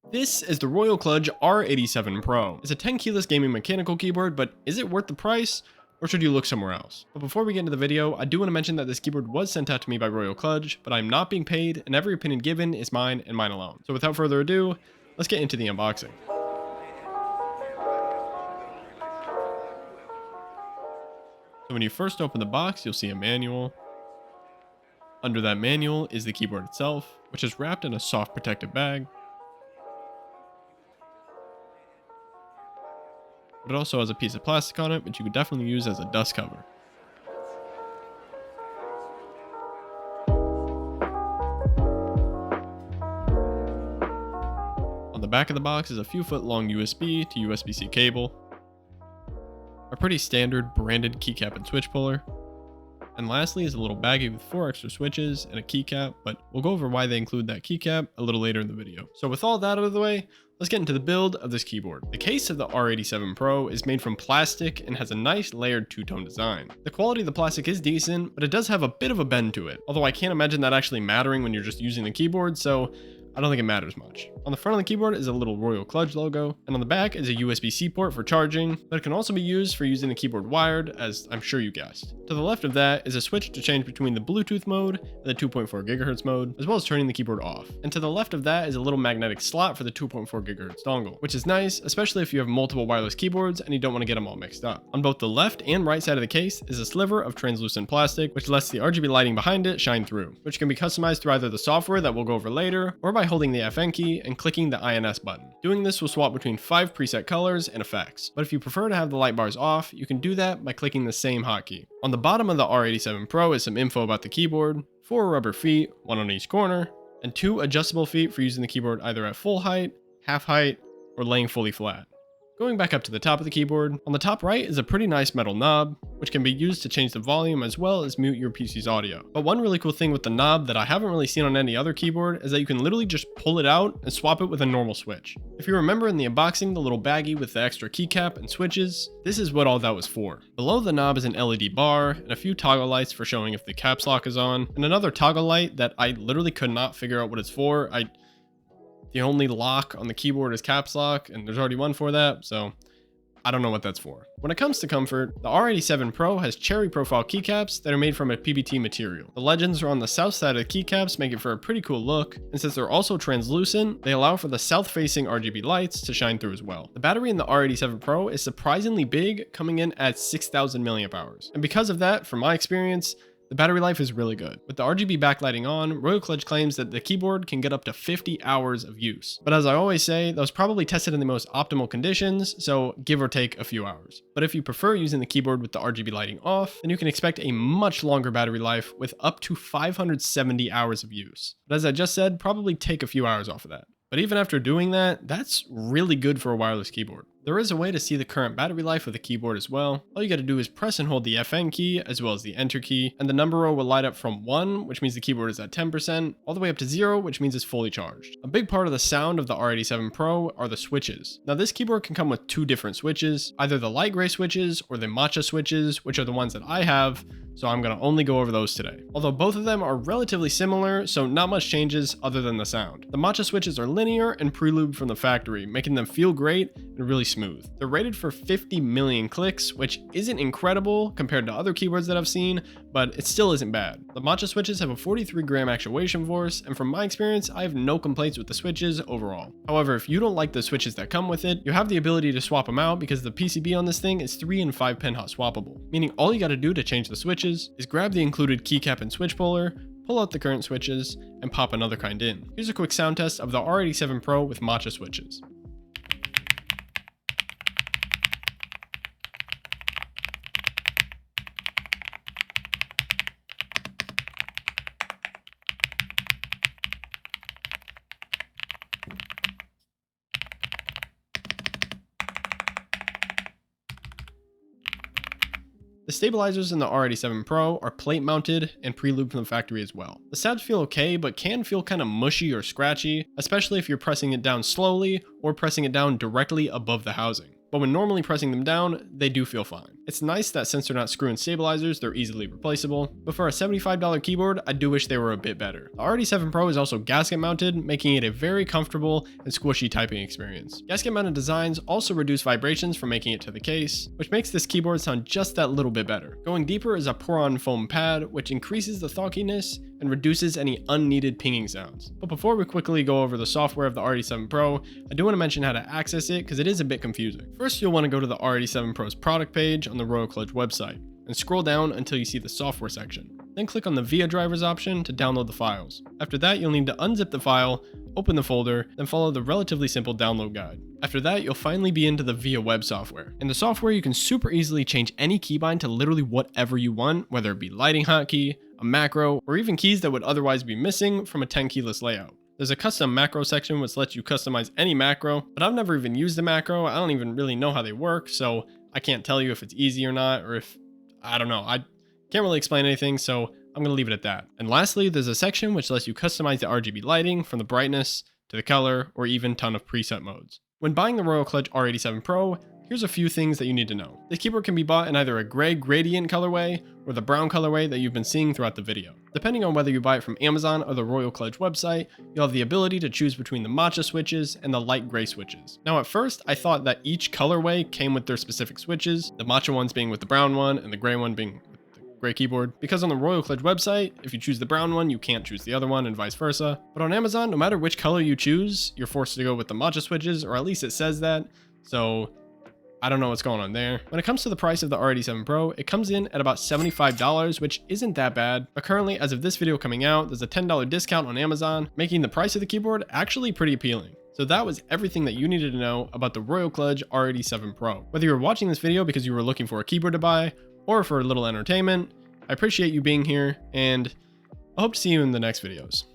This is the Royal Kludge R87 Pro. It's a 10 keyless gaming mechanical keyboard, but is it worth the price? Or should you look somewhere else? But before we get into the video, I do want to mention that this keyboard was sent out to me by Royal Kludge, but I'm not being paid, and every opinion given is mine and mine alone. So without further ado, let's get into the unboxing. So when you first open the box, you'll see a manual. Under that manual is the keyboard itself, which is wrapped in a soft protective bag. But it also has a piece of plastic on it, which you could definitely use as a dust cover. On the back of the box is a few foot long USB to USB-C cable, a pretty standard branded keycap and switch puller, and lastly is a little baggie with 4 extra switches and a keycap, but we'll go over why they include that keycap a little later in the video. So with all that out of the way, let's get into the build of this keyboard. The case of the R87 Pro is made from plastic and has a nice layered two-tone design. The quality of the plastic is decent, but it does have a bit of a bend to it, although I can't imagine that actually mattering when you're just using the keyboard, so I don't think it matters much. On the front of the keyboard is a little Royal Kludge logo, and on the back is a USB-C port for charging, but it can also be used for using the keyboard wired, as I'm sure you guessed. To the left of that is a switch to change between the Bluetooth mode and the 2.4 GHz mode, as well as turning the keyboard off. And to the left of that is a little magnetic slot for the 2.4 GHz dongle, which is nice, especially if you have multiple wireless keyboards and you don't want to get them all mixed up. On both the left and right side of the case is a sliver of translucent plastic, which lets the RGB lighting behind it shine through, which can be customized through either the software that we'll go over later, or by holding the FN key and clicking the INS button. Doing this will swap between 5 preset colors and effects, but if you prefer to have the light bars off, you can do that by clicking the same hotkey. On the bottom of the R87 Pro is some info about the keyboard, 4 rubber feet, 1 on each corner, and 2 adjustable feet for using the keyboard either at full height, half height, or laying fully flat. Going back up to the top of the keyboard, on the top right is a pretty nice metal knob, which can be used to change the volume as well as mute your PC's audio. But one really cool thing with the knob that I haven't really seen on any other keyboard is that you can literally just pull it out and swap it with a normal switch. If you remember in the unboxing, the little baggie with the extra keycap and switches, this is what all that was for. Below the knob is an LED bar and a few toggle lights for showing if the caps lock is on, and another toggle light that I literally could not figure out what it's for. The only lock on the keyboard is caps lock, and there's already one for that, so I don't know what that's for. When it comes to comfort, the R87 Pro has cherry profile keycaps that are made from a PBT material. The legends are on the south side of the keycaps, make it for a pretty cool look, and since they're also translucent, they allow for the south-facing RGB lights to shine through as well. The battery in the R87 Pro is surprisingly big, coming in at 6,000 mAh, and because of that, from my experience, the battery life is really good. With the RGB backlighting on, Royal Kludge claims that the keyboard can get up to 50 hours of use. But as I always say, that was probably tested in the most optimal conditions, so give or take a few hours. But if you prefer using the keyboard with the RGB lighting off, then you can expect a much longer battery life with up to 570 hours of use. But as I just said, probably take a few hours off of that. But even after doing that, that's really good for a wireless keyboard. There is a way to see the current battery life of the keyboard as well. All you gotta do is press and hold the FN key as well as the enter key, and the number row will light up from 1, which means the keyboard is at 10%, all the way up to 0, which means it's fully charged. A big part of the sound of the R87 Pro are the switches. Now this keyboard can come with 2 different switches, either the light gray switches or the matcha switches, which are the ones that I have, so I'm gonna only go over those today. Although both of them are relatively similar, so not much changes other than the sound. The matcha switches are linear and pre-lubed from the factory, making them feel great and really smooth. They're rated for 50 million clicks, which isn't incredible compared to other keyboards that I've seen, but it still isn't bad. The matcha switches have a 43 gram actuation force, and from my experience, I have no complaints with the switches overall. However, if you don't like the switches that come with it, you have the ability to swap them out because the PCB on this thing is 3 and 5 pin hot swappable, meaning all you gotta do to change the switches is grab the included keycap and switch puller, pull out the current switches, and pop another kind in. Here's a quick sound test of the R87 Pro with matcha switches. The stabilizers in the R87 Pro are plate mounted and pre-lubed from the factory as well. The sounds feel okay, but can feel kind of mushy or scratchy, especially if you're pressing it down slowly or pressing it down directly above the housing. but when normally pressing them down, they do feel fine. It's nice that since they're not screw-in stabilizers, they're easily replaceable, but for a $75 keyboard, I do wish they were a bit better. The R87 Pro is also gasket mounted, making it a very comfortable and squishy typing experience. Gasket mounted designs also reduce vibrations from making it to the case, which makes this keyboard sound just that little bit better. Going deeper is a pour-on foam pad, which increases the thonkiness and reduces any unneeded pinging sounds. But before we quickly go over the software of the R87 Pro, I do want to mention how to access it because it is a bit confusing. First, you'll want to go to the R87 Pro's product page on the Royal Kludge website and scroll down until you see the software section. Then click on the VIA drivers option to download the files. After that, you'll need to unzip the file, open the folder, then follow the relatively simple download guide. After that, you'll finally be into the VIA web software. In the software, you can super easily change any keybind to literally whatever you want, whether it be lighting hotkey, a macro, or even keys that would otherwise be missing from a 10 keyless layout. There's a custom macro section which lets you customize any macro, but I've never even used a macro. I don't even really know how they work, so I can't tell you if it's easy or not, or if, I don't know. I can't really explain anything, so I'm going to leave it at that. And lastly, there's a section which lets you customize the RGB lighting from the brightness to the color, or even ton of preset modes. When buying the Royal Kludge R87 Pro, here's a few things that you need to know. This keyboard can be bought in either a gray gradient colorway or the brown colorway that you've been seeing throughout the video. Depending on whether you buy it from Amazon or the Royal Kludge website, you'll have the ability to choose between the matcha switches and the light gray switches. Now at first, I thought that each colorway came with their specific switches, the matcha ones being with the brown one and the gray one being with the gray keyboard. Because on the Royal Kludge website, if you choose the brown one, you can't choose the other one and vice versa. But on Amazon, no matter which color you choose, you're forced to go with the matcha switches, or at least it says that. So I don't know what's going on there. When it comes to the price of the R87 Pro, it comes in at about $75, which isn't that bad. But currently, as of this video coming out, there's a $10 discount on Amazon, making the price of the keyboard actually pretty appealing. So that was everything that you needed to know about the Royal Kludge R87 Pro. Whether you were watching this video because you were looking for a keyboard to buy, or for a little entertainment, I appreciate you being here, and I hope to see you in the next videos.